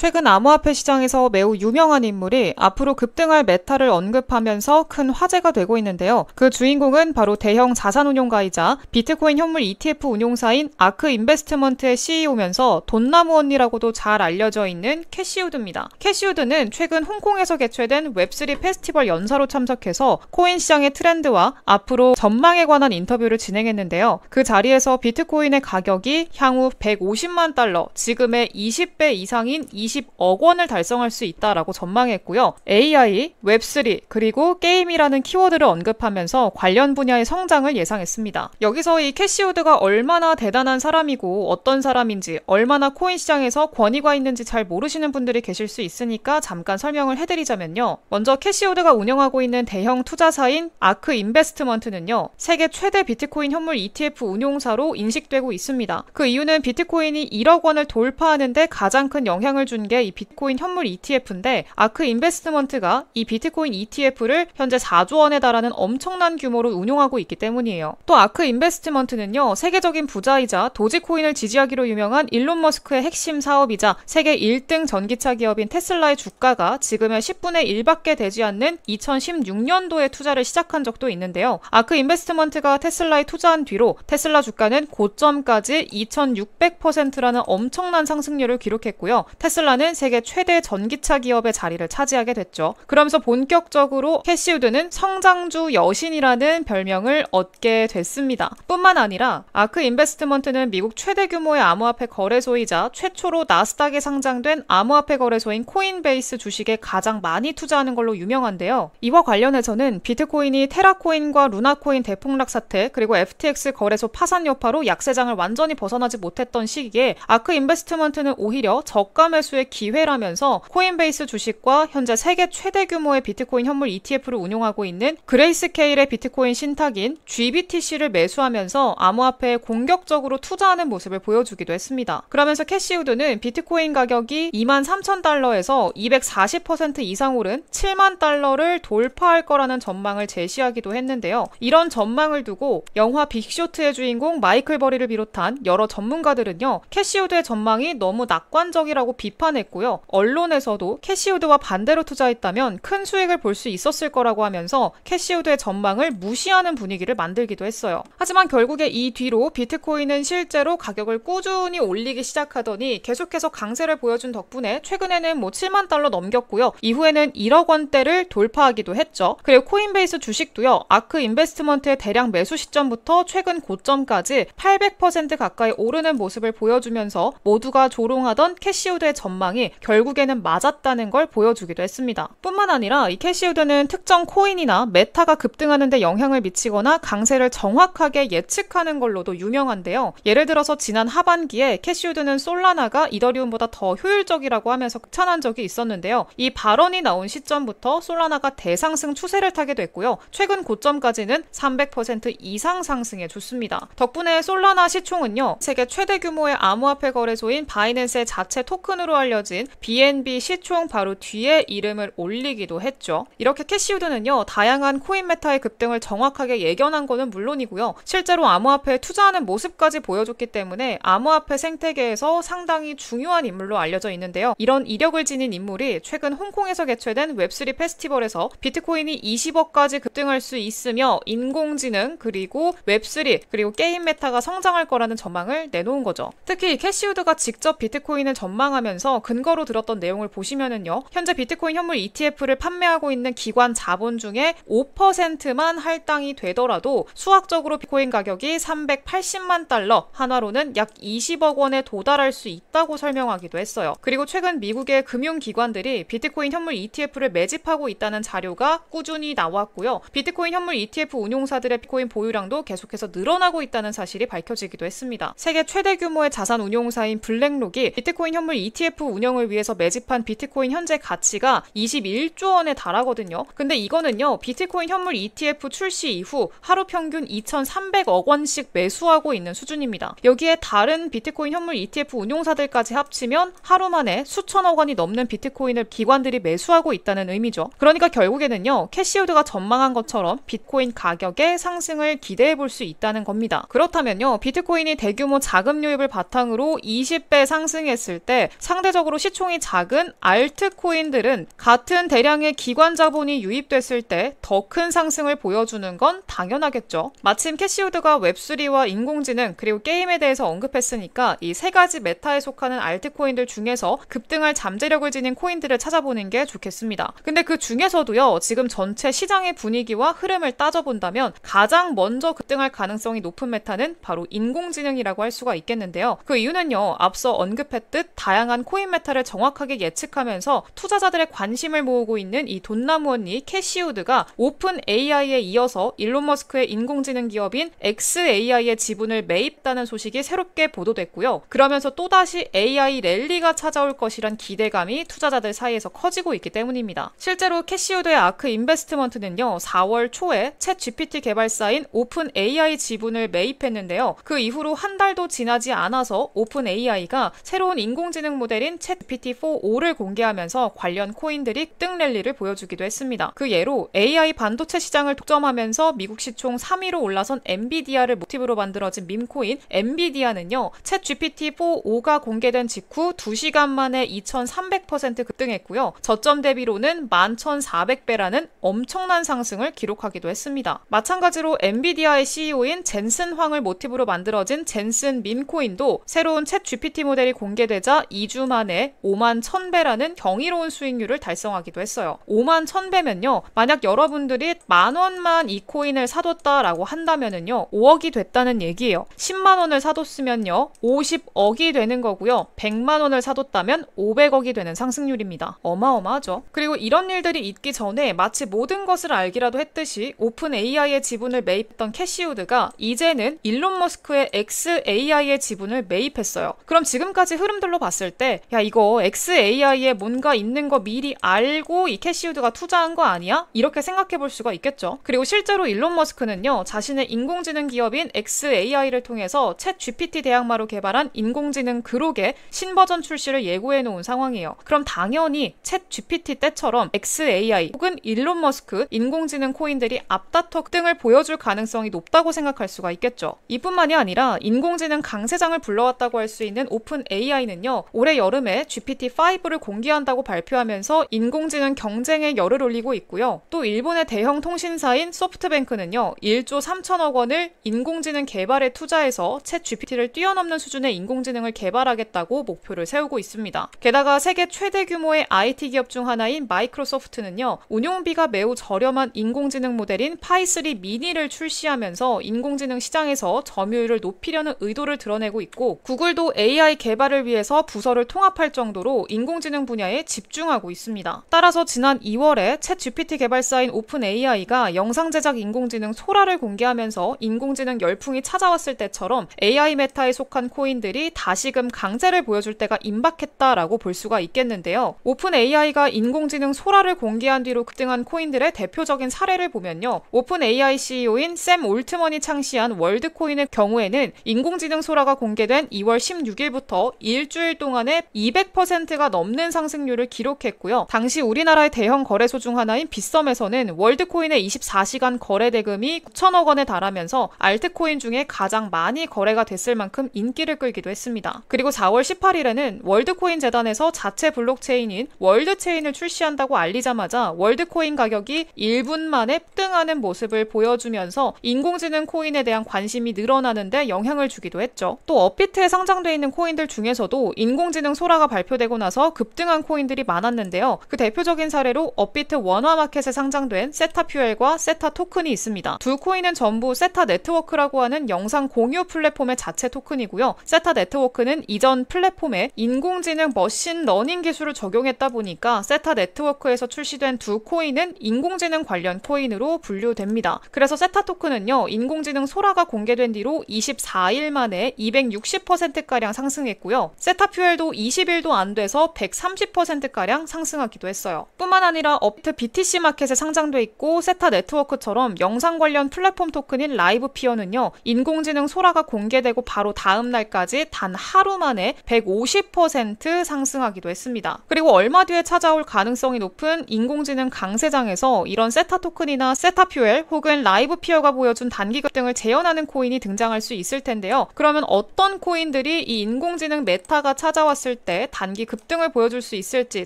최근 암호화폐 시장에서 매우 유명한 인물이 앞으로 급등할 메타를 언급하면서 큰 화제가 되고 있는데요. 그 주인공은 바로 대형 자산운용가이자 비트코인 현물 ETF 운용사인 아크 인베스트먼트의 CEO면서 돈나무 언니라고도 잘 알려져 있는 캐시 우드입니다. 캐시 우드는 최근 홍콩에서 개최된 웹3 페스티벌 연사로 참석해서 코인 시장의 트렌드와 앞으로 전망에 관한 인터뷰를 진행했는데요. 그 자리에서 비트코인의 가격이 향후 150만 달러, 지금의 20배 이상인 20억 원을 달성할 수 있다라고 전망했고요. AI, 웹3, 그리고 게임이라는 키워드를 언급하면서 관련 분야의 성장을 예상했습니다. 여기서 이 캐시 우드가 얼마나 대단한 사람이고 어떤 사람인지, 얼마나 코인 시장에서 권위가 있는지 잘 모르시는 분들이 계실 수 있으니까 잠깐 설명을 해드리자면요. 먼저 캐시 우드가 운영하고 있는 대형 투자사인 아크 인베스트먼트는요, 세계 최대 비트코인 현물 ETF 운용사로 인식되고 있습니다. 그 이유는 비트코인이 1억 원을 돌파하는데 가장 큰 영향을 준 게 이 비트코인 현물 ETF인데, 아크 인베스트먼트가 이 비트코인 ETF를 현재 4조 원에 달하는 엄청난 규모로 운용하고 있기 때문이에요. 또 아크 인베스트먼트는요, 세계적인 부자이자 도지코인을 지지하기로 유명한 일론 머스크의 핵심 사업이자 세계 1등 전기차 기업인 테슬라의 주가가 지금의 10분의 1밖에 되지 않는 2016년도에 투자를 시작한 적도 있는데요. 아크 인베스트먼트가 테슬라에 투자한 뒤로 테슬라 주가는 고점까지 2600%라는 엄청난 상승률을 기록했고요. 테슬라는 세계 최대 전기차 기업의 자리를 차지하게 됐죠. 그러면서 본격적으로 캐시 우드는 성장주 여신이라는 별명을 얻게 됐습니다. 뿐만 아니라 아크 인베스트먼트는 미국 최대 규모의 암호화폐 거래소이자 최초로 나스닥에 상장된 암호화폐 거래소인 코인베이스 주식에 가장 많이 투자하는 걸로 유명한데요. 이와 관련해서는 비트코인이 테라코인과 루나코인 대폭락 사태, 그리고 FTX 거래소 파산 여파로 약세장을 완전히 벗어나지 못했던 시기에 아크 인베스트먼트는 오히려 저가 매수의 기회라면서 코인베이스 주식과 현재 세계 최대 규모의 비트코인 현물 ETF를 운용하고 있는 그레이스케일의 비트코인 신탁인 GBTC를 매수하면서 암호화폐에 공격적으로 투자하는 모습을 보여주기도 했습니다. 그러면서 캐시 우드는 비트코인 가격이 23,000달러에서 240% 이상 오른 7만 달러를 돌파할 거라는 전망을 제시하기도 했는데요. 이런 전망을 두고 영화 빅쇼트의 주인공 마이클 버리를 비롯한 여러 전문가들은요, 캐시 우드의 전망이 너무 낙관적이라고 비판했고요. 언론에서도 캐시 우드와 반대로 투자했다면 큰 수익을 볼 수 있었을 거라고 하면서 캐시 우드의 전망을 무시하는 분위기를 만들기도 했어요. 하지만 결국에 이 뒤로 비트코인은 실제로 가격을 꾸준히 올리기 시작하더니 계속해서 강세를 보여준 덕분에 최근에는 7만 달러 넘겼고요. 이후에는 1억 원대를 돌파하기도 했죠. 그리고 코인베이스 주식도요, 아크 인베스트먼트의 대량 매수 시점부터 최근 고점까지 800% 가까이 오르는 모습을 보여주면서 모두가 조롱하던 캐시 우드의 전망이 결국에는 맞았다는 걸 보여주기도 했습니다. 뿐만 아니라 이 캐시 우드는 특정 코인이나 메타가 급등하는 데 영향을 미치거나 강세를 정확하게 예측하는 걸로도 유명한데요. 예를 들어서 지난 하반기에 캐시 우드는 솔라나가 이더리움보다 더 효율적이라고 하면서 극찬한 적이 있었는데요. 이 발언이 나온 시점부터 솔라나가 대상승 추세를 타게 됐고요. 최근 고점까지는 300% 이상 상승해 줬습니다. 덕분에 솔라나 시총은요, 세계 최대 규모의 암호화폐 거래소인 바이낸스의 자체 토큰으로 알려진 BNB 시총 바로 뒤에 이름을 올리기도 했죠. 이렇게 캐시 우드는요, 다양한 코인 메타의 급등을 정확하게 예견한 거는 물론이고요, 실제로 암호화폐에 투자하는 모습까지 보여줬기 때문에 암호화폐 생태계에서 상당히 중요한 인물로 알려져 있는데요. 이런 이력을 지닌 인물이 최근 홍콩에서 개최된 웹3 페스티벌에서 비트코인이 20억까지 급등할 수 있으며 인공지능, 그리고 웹3, 그리고 게임 메타가 성장할 거라는 전망을 내놓은 거죠. 특히 캐시 우드가 직접 비트코인을 전망하면서 근거로 들었던 내용을 보시면은요, 현재 비트코인 현물 ETF를 판매하고 있는 기관 자본 중에 5%만 할당이 되더라도 수학적으로 비트코인 가격이 380만 달러, 한화로는 약 20억 원에 도달할 수 있다고 설명하기도 했어요. 그리고 최근 미국의 금융기관들이 비트코인 현물 ETF를 매집하고 있다는 자료가 꾸준히 나왔고요. 비트코인 현물 ETF 운용사들의 비트코인 보유량도 계속해서 늘어나고 있다는 사실이 밝혀지기도 했습니다. 세계 최대 규모의 자산 운용사인 블랙록이 비트코인 현물 ETF 운영을 위해서 매집한 비트코인 현재 가치가 21조 원에 달하거든요. 근데 이거는요, 비트코인 현물 ETF 출시 이후 하루 평균 2,300억 원씩 매수하고 있는 수준입니다. 여기에 다른 비트코인 현물 ETF 운용사들까지 합치면 하루 만에 수천억 원이 넘는 비트코인을 기관들이 매수하고 있다는 의미죠. 그러니까 결국에는요, 캐시 우드가 전망한 것처럼 비트코인 가격의 상승을 기대해 볼 수 있다는 겁니다. 그렇다면요, 비트코인이 대규모 자금 유입을 바탕으로 20배 상승했을 때 상대 상대적으로 시총이 작은 알트코인들은 같은 대량의 기관 자본이 유입됐을 때 더 큰 상승을 보여주는 건 당연하겠죠. 마침 캐시우드가 웹3와 인공지능 그리고 게임에 대해서 언급했으니까 이 세 가지 메타에 속하는 알트코인들 중에서 급등할 잠재력을 지닌 코인들을 찾아보는 게 좋겠습니다. 근데 그 중에서도요, 지금 전체 시장의 분위기와 흐름을 따져본다면 가장 먼저 급등할 가능성이 높은 메타는 바로 인공지능이라고 할 수가 있겠는데요. 그 이유는요, 앞서 언급했듯 다양한 코인 메타를 정확하게 예측하면서 투자자들의 관심을 모으고 있는 이 돈나무 언니 캐시우드가 오픈 AI에 이어서 일론 머스크의 인공지능 기업인 xAI의 지분을 매입다는 소식이 새롭게 보도됐고요. 그러면서 또다시 AI 랠리가 찾아올 것이란 기대감이 투자자들 사이에서 커지고 있기 때문입니다. 실제로 캐시우드의 아크 인베스트먼트는요, 4월 초에 챗 GPT 개발사인 오픈 AI 지분을 매입했는데요. 그 이후로 한 달도 지나지 않아서 오픈 AI가 새로운 인공지능 모델인 챗 GPT-4O를 공개하면서 관련 코인들이 등 랠리를 보여주기도 했습니다. 그 예로 AI 반도체 시장을 독점하면서 미국 시총 3위로 올라선 엔비디아를 모티브로 만들어진 밈코인 엔비디아는요, 챗 GPT-4O가 공개된 직후 2시간 만에 2300% 급등했고요. 저점 대비로는 11,400배라는 엄청난 상승을 기록하기도 했습니다. 마찬가지로 엔비디아의 CEO인 젠슨 황을 모티브로 만들어진 젠슨 밈코인도 새로운 챗 GPT 모델이 공개되자 2주 만에 51,000배라는 경이로운 수익률을 달성하기도 했어요. 51,000배면요, 만약 여러분들이 10,000원만 이 코인을 사뒀다라고 한다면은요, 5억이 됐다는 얘기예요. 10만원을 사뒀으면요, 50억이 되는 거고요. 100만원을 사뒀다면 500억이 되는 상승률입니다. 어마어마하죠. 그리고 이런 일들이 있기 전에 마치 모든 것을 알기라도 했듯이 오픈 AI의 지분을 매입했던 캐시우드가 이제는 일론 머스크의 xAI의 지분을 매입했어요. 그럼 지금까지 흐름들로 봤을 때, 야, 이거 xAI에 뭔가 있는 거 미리 알고 이 캐시우드가 투자한 거 아니야? 이렇게 생각해 볼 수가 있겠죠. 그리고 실제로 일론 머스크는요, 자신의 인공지능 기업인 xAI를 통해서 챗 GPT 대항마로 개발한 인공지능 그록의 신버전 출시를 예고해 놓은 상황이에요. 그럼 당연히 챗 GPT 때처럼 xAI 혹은 일론 머스크 인공지능 코인들이 앞다퉈 등을 보여줄 가능성이 높다고 생각할 수가 있겠죠. 이뿐만이 아니라 인공지능 강세장을 불러왔다고 할 수 있는 오픈 AI는요, 올해 여름에 GPT-5를 공개한다고 발표하면서 인공지능 경쟁에 열을 올리고 있고요. 또 일본의 대형 통신사인 소프트뱅크는요, 1조 3천억 원을 인공지능 개발에 투자해서 챗 GPT를 뛰어넘는 수준의 인공지능을 개발하겠다고 목표를 세우고 있습니다. 게다가 세계 최대 규모의 IT 기업 중 하나인 마이크로소프트는요, 운용비가 매우 저렴한 인공지능 모델인 파3 미니를 출시하면서 인공지능 시장에서 점유율을 높이려는 의도를 드러내고 있고, 구글도 AI 개발을 위해서 부서를 통합할 정도로 인공지능 분야에 집중하고 있습니다. 따라서 지난 2월에 챗 GPT 개발사인 오픈 AI가 영상 제작 인공지능 소라를 공개하면서 인공지능 열풍이 찾아왔을 때처럼 AI 메타에 속한 코인들이 다시금 강세를 보여줄 때가 임박했다라고 볼 수가 있겠는데요. 오픈 AI가 인공지능 소라를 공개한 뒤로 급등한 코인들의 대표적인 사례를 보면요, 오픈 AI CEO인 샘 올트먼이 창시한 월드코인의 경우에는 인공지능 소라가 공개된 2월 16일부터 일주일 동안에 200%가 넘는 상승률을 기록했고요. 당시 우리나라의 대형 거래소 중 하나인 빗썸에서는 월드코인의 24시간 거래 대금이 9천억 원에 달하면서 알트코인 중에 가장 많이 거래가 됐을 만큼 인기를 끌기도 했습니다. 그리고 4월 18일에는 월드코인 재단에서 자체 블록체인인 월드체인을 출시한다고 알리자마자 월드코인 가격이 1분 만에 폭등하는 모습을 보여주면서 인공지능 코인에 대한 관심이 늘어나는데 영향을 주기도 했죠. 또 업비트에 상장돼 있는 코인들 중에서도 인공지능 소라가 발표되고 나서 급등한 코인들이 많았는데요. 그 대표적인 사례로 업비트 원화마켓에 상장된 세타퓨엘과 세타 토큰이 있습니다. 두 코인은 전부 세타 네트워크라고 하는 영상 공유 플랫폼의 자체 토큰이고요. 세타 네트워크는 이전 플랫폼에 인공지능 머신러닝 기술을 적용했다 보니까 세타 네트워크에서 출시된 두 코인은 인공지능 관련 코인으로 분류됩니다. 그래서 세타 토큰은요, 인공지능 소라가 공개된 뒤로 24일 만에 260%가량 상승했고요. 세타퓨엘도 20일도 안 돼서 130%가량 상승하기도 했어요. 뿐만 아니라 업비트 BTC 마켓에 상장돼 있고 세타 네트워크처럼 영상 관련 플랫폼 토큰인 라이브피어는요, 인공지능 소라가 공개되고 바로 다음 날까지 단 하루 만에 150% 상승하기도 했습니다. 그리고 얼마 뒤에 찾아올 가능성이 높은 인공지능 강세장에서 이런 세타 토큰이나 세타퓨엘 혹은 라이브피어가 보여준 단기 급등을 재현하는 코인이 등장할 수 있을 텐데요. 그러면 어떤 코인들이 이 인공지능 메타가 찾아왔을 때 단기 급등을 보여줄 수 있을지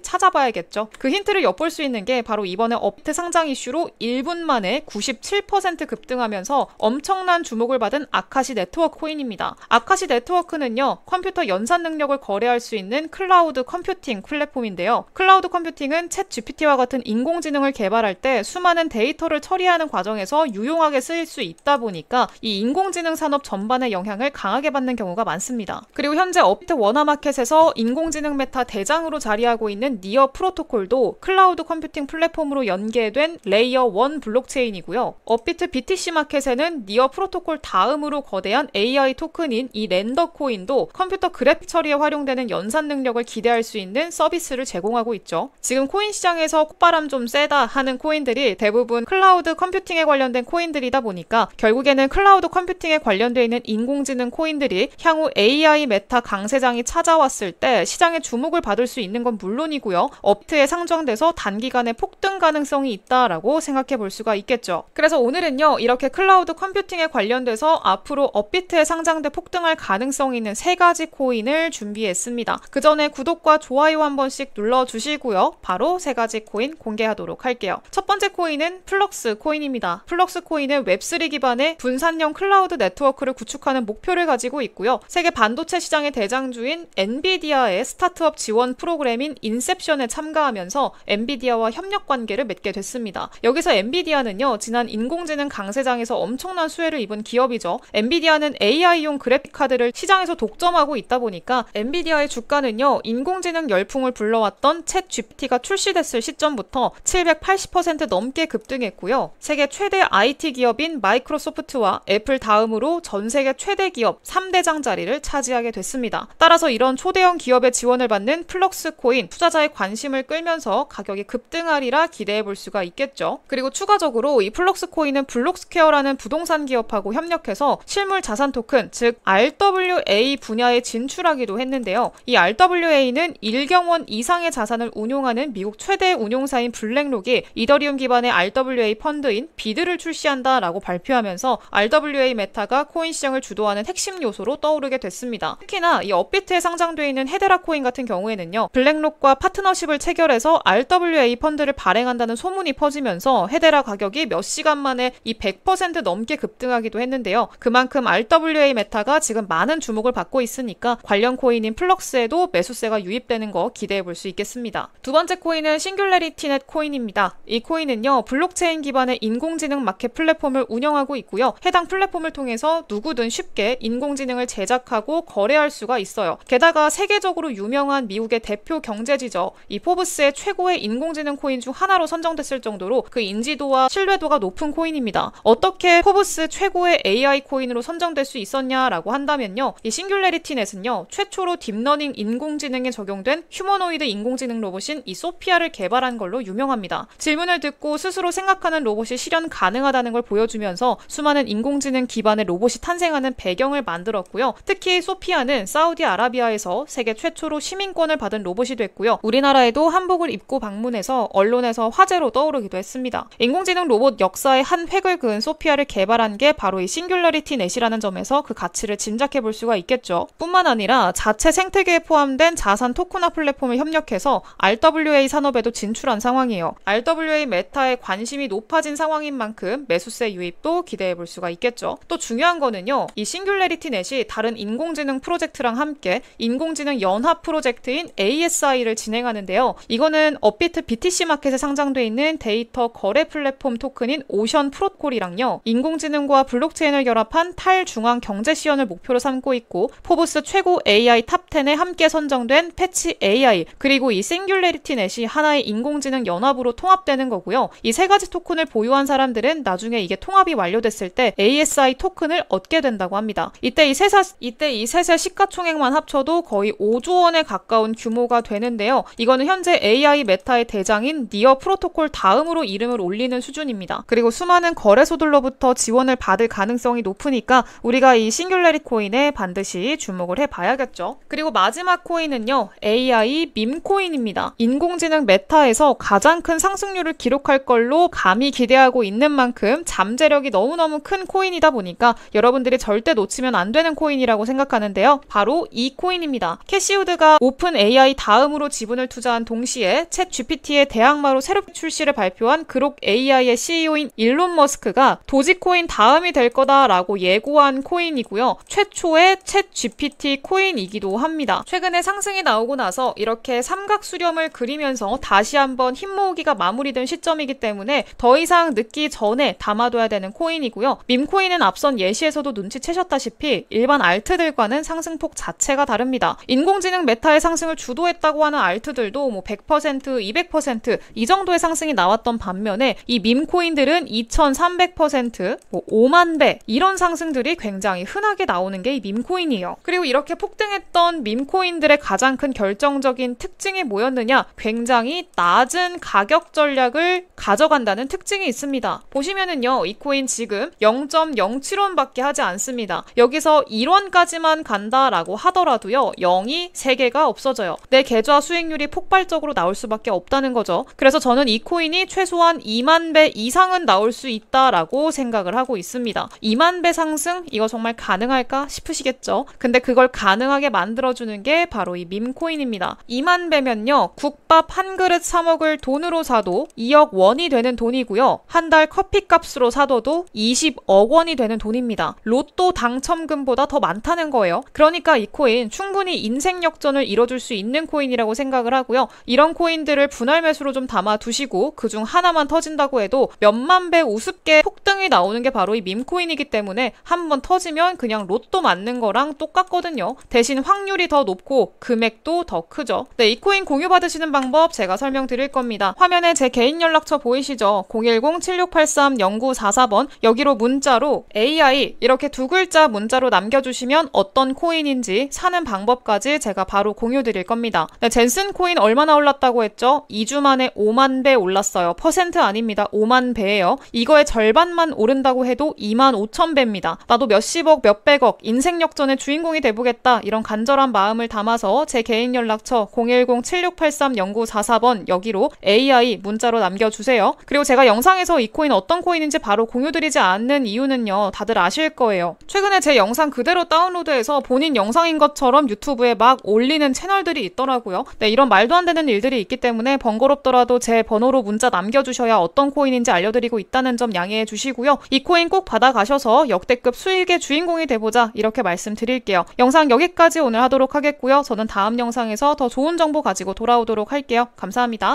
찾아봐야겠죠. 그 힌트를 엿볼 수 있는 게 바로 이번에 업비트 상장 이슈로 1분 만에 97% 급등하면서 엄청난 주목을 받은 아카시 네트워크 코인입니다. 아카시 네트워크는요, 컴퓨터 연산 능력을 거래할 수 있는 클라우드 컴퓨팅 플랫폼인데요. 클라우드 컴퓨팅은 챗 GPT와 같은 인공지능을 개발할 때 수많은 데이터를 처리하는 과정에서 유용하게 쓰일 수 있다 보니까 이 인공지능 산업 전반의 영향을 강하게 받는 경우가 많습니다. 그리고 현재 업비트 원화마켓에서 인공지능 메타 대장으로 자리하고 있는 니어 프로토콜도 클라우드 컴퓨팅 플랫폼으로 연계된 레이어 1 블록체인이고요. 업비트 BTC 마켓에는 니어 프로토콜 다음으로 거대한 AI 토큰인 이 렌더 코인도 컴퓨터 그래픽 처리에 활용되는 연산 능력을 기대할 수 있는 서비스를 제공하고 있죠. 지금 코인 시장에서 콧바람 좀 세다 하는 코인들이 대부분 클라우드 컴퓨팅에 관련된 코인들이다 보니까 결국에는 클라우드 컴퓨팅에 관련되어 있는 인공지능 코인들이 향후 AI 메타 강세장이 찾아왔을 때 시장의 주목을 받을 수 있는 건 물론이고요. 업트에 상장돼서 단기간에 폭등 가능성이 있다라고 생각해 볼 수가 있겠죠. 그래서 오늘은요, 이렇게 클라우드 컴퓨팅에 관련돼서 앞으로 업비트에 상장돼 폭등할 가능성이 있는 3가지 코인을 준비했습니다. 그 전에 구독과 좋아요 한 번씩 눌러주시고요. 바로 3가지 코인 공개하도록 할게요. 첫 번째 코인은 플럭스 코인입니다. 플럭스 코인은 웹3 기반의 분산형 클라우드 네트워크를 구축하는 목표를 가지고 있고요. 세계 반도체 시장의 대장주인 엔비디아의 스타트업 지원 프로그램인 인셉션에 참가하면서 엔비디아와 협력 관계를 맺게 됐습니다. 여기서 엔비디아는요, 지난 인공지능 강세장에서 엄청난 수혜를 입은 기업이죠. 엔비디아는 AI용 그래픽카드를 시장에서 독점하고 있다 보니까 엔비디아의 주가는요, 인공지능 열풍을 불러왔던 챗 GPT가 출시됐을 시점부터 780% 넘게 급등했고요. 세계 최대 IT 기업인 마이크로소프트와 애플 다음으로 전 세계 최대 기업 3대장 자리를 차지하게 됐습니다. 따라서 이런 초대형 기업의 지원을 받는 플럭스 코인, 투자자의 관심을 끌면서 가격이 급등하리라 기대해 볼 수가 있겠죠. 그리고 추가적으로 이 플럭스 코인은 블록스퀘어라는 부동산 기업하고 협력해서 실물 자산 토큰, 즉 RWA 분야에 진출하기도 했는데요. 이 RWA는 1경원 이상의 자산을 운용하는 미국 최대 운용사인 블랙록이 이더리움 기반의 RWA 펀드인 비드를 출시한다라고 발표하면서 RWA 메타가 코인 시장을 주도하는 핵심 요소로 떠오르게 됐습니다. 특히나 이 업비트에 상장되어 있는 헤데라 코인 같은 경우에는요, 블랙록과 파트너십을 체결해서 RWA 펀드를 발행한다는 소문이 퍼지면서 헤데라 가격이 몇 시간 만에 이 100% 넘게 급등하기도 했는데요. 그만큼 RWA 메타가 지금 많은 주목을 받고 있으니까 관련 코인인 플럭스에도 매수세가 유입되는 거 기대해 볼 수 있겠습니다. 두 번째 코인은 싱귤레리티넷 코인입니다. 이 코인은요, 블록체인 기반의 인공지능 마켓 플랫폼을 운영하고 있고요. 해당 플랫폼을 통해서 누구든 쉽게 인공지능을 제작하고 거래할 수가 있어요. 게다가 세계적으로 유명한 미국의 대표 경제지죠. 이 포브스의 최고의 인공지능 코인 중 하나로 선정됐을 정도로 그 인지도와 신뢰도가 높은 코인입니다. 어떻게 포브스 최고의 AI 코인으로 선정될 수 있었냐라고 한다면요, 이 싱귤레리티넷은요, 최초로 딥러닝 인공지능에 적용된 휴머노이드 인공지능 로봇인 이 소피아를 개발한 걸로 유명합니다. 질문을 듣고 스스로 생각하는 로봇이 실현 가능하다는 걸 보여주면서 수많은 인공지능 기반의 로봇이 탄생하는 배경을 만들었고요. 특히 소피아는 사우디아라비아에서 세계 최초로 시민권을 받은 로봇이 됐고요. 우리나라에도 한복을 입고 방문해서 언론에서 화제로 떠오르기도 했습니다. 인공지능 로봇 역사의 한 획을 그은 소피아를 개발한 게 바로 이 싱귤러리티 넷이라는 점에서 그 가치를 짐작해 볼 수가 있겠죠. 뿐만 아니라 자체 생태계에 포함된 자산 토큰화 플랫폼을 협력해서 RWA 산업에도 진출한 상황이에요. RWA 메타에 관심이 높아진 상황인 만큼 매수세 유입도 기대해 볼 수가 있겠죠. 또 중요한 거는요, 이 싱귤레리티 넷이 다른 인공지능 프로젝트랑 함께 인공지능 연합 프로젝트인 ASI를 진행하는데요. 이거는 업비트 BTC 마켓에 상장돼 있는 데이터 거래 플랫폼 토큰인 오션 프로토콜이랑요, 인공지능과 블록체인을 결합한 탈중앙 경제 시연을 목표로 삼고 있고, 포브스 최고 AI 탑10에 함께 선정된 패치 AI, 그리고 이 싱귤레리티 넷이 하나의 인공지능 연합으로 통합되는 거고요. 이 3가지 토큰을 보유한 사람들은 나중에 이게 통합이 완료됐을 때 ASI 토큰을 얻게 된다고 합니다. 이때 이 셋의 시가총액만 합쳐도 거의 5조 원에 가까운 규모가 되는데요. 이거는 현재 AI 메타의 대장인 니어 프로토콜 다음으로 이름을 올리는 수준입니다. 그리고 수많은 거래소들로부터 지원을 받을 가능성이 높으니까 우리가 이 싱귤레리 코인에 반드시 주목을 해봐야겠죠. 그리고 마지막 코인은요, AI 밈 코인입니다. 인공지능 메타에서 가장 큰 상승률을 기록할 걸로 감히 기대하고 있는 만큼 잠재력이 너무너무 큰 코인이다 보니까 여러분들이 절대 놓치면 안 되는 코인이라고 생각하는데요. 바로 이 코인입니다. 캐시우드가 오픈 AI 다음으로 지분을 투자한 동시에 챗 GPT의 대항마로 새로 출시를 발표한 그록 AI의 CEO인 일론 머스크가 도지코인 다음이 될 거다라고 예고한 코인이고요. 최초의 챗 GPT 코인이기도 합니다. 최근에 상승이 나오고 나서 이렇게 삼각 수렴을 그리면서 다시 한번 힘 모으기가 마무리된 시점이기 때문에 더 이상 늦기 전에 담아둬야 되는 코인이고요. 밈코인은 앞선 예시에서도 눈치채셨다시피 일반 알트들과는 상승폭 자체가 다릅니다. 인공지능 메타의 상승을 주도했다고 하는 알트들도 100%, 200% 이 정도의 상승이 나왔던 반면에 이 밈코인들은 2300%, 5만 배 이런 상승들이 굉장히 흔하게 나오는 게 이 밈코인이에요. 그리고 이렇게 폭등했던 밈코인들의 가장 큰 결정적인 특징이 뭐였느냐? 굉장히 낮은 가격 전략을 가져간다는 특징이 있습니다. 보시면은요, 이 코인 지금 0.07원밖에 하지 않습니다. 여기서 1원까지만 간다라고 하더라도요, 0이 3개가 없어져요. 내 계좌 수익률이 폭발적으로 나올 수밖에 없다는 거죠. 그래서 저는 이 코인이 최소한 2만 배 이상은 나올 수 있다라고 생각을 하고 있습니다. 2만 배 상승? 이거 정말 가능할까 싶으시겠죠? 근데 그걸 가능하게 만들어주는 게 바로 이 밈코인입니다. 2만 배면요, 국밥 한 그릇 사 먹을 돈으로 사도 2억 원이 되는 돈이고요. 한 달 커피값으로 사둬도 20억 원이 되는 돈입니다. 로또 당첨금보다 더 많다는 거예요. 그러니까 이 코인 충분히 인생 역전을 이뤄줄 수 있는 코인이라고 생각을 하고요. 이런 코인들을 분할 매수로 좀 담아두시고 그중 하나만 터진다고 해도 몇만 배 우습게 폭등이 나오는 게 바로 이 밈코인이기 때문에 한번 터지면 그냥 로또 맞는 거랑 똑같거든요. 대신 확률이 더 높고 금액도 더 크죠. 네, 이 코인 공유받으시는 방법 제가 설명드릴 겁니다. 화면에 제 개인 연락처 보이시죠? 010-7683-0944번 여기로 문자로 AI 이렇게 두 글자 문자로 남겨주시면 어떤 코인인지 사는 방법까지 제가 바로 공유드릴 겁니다. 네, 젠슨 코인 얼마나 올랐다고 했죠? 2주 만에 5만 배 올랐어요. 퍼센트 아닙니다. 5만 배예요. 이거의 절반만 오른다고 해도 2만 5천 배입니다. 나도 몇십억 몇백억 인생 역전의 주인공이 돼보겠다 이런 간절한 마음을 담아서 제 개인 연락처 010-7683-0944번 여기로 AI 문자로 남겨주세요. 그리고 제가 영상에서 이 코인 어떤 코인인지 바로 공유드리지 않는 이유는요, 다들 아실 거예요. 최근에 제 영상 그대로 다운로드해서 본인 영상인 것처럼 유튜브에 막 올리는 채널들이 있더라고요. 네, 이런 말도 안 되는 일들이 있기 때문에 번거롭더라도 제 번호로 문자 남겨주셔야 어떤 코인인지 알려드리고 있다는 점 양해해 주시고요. 이 코인 꼭 받아가셔서 역대급 수익의 주인공이 돼보자 이렇게 말씀드릴게요. 영상 여기까지 오늘 하도록 하겠고요. 저는 다음 영상에서 더 좋은 정보 가지고 돌아오도록 할게요. 감사합니다.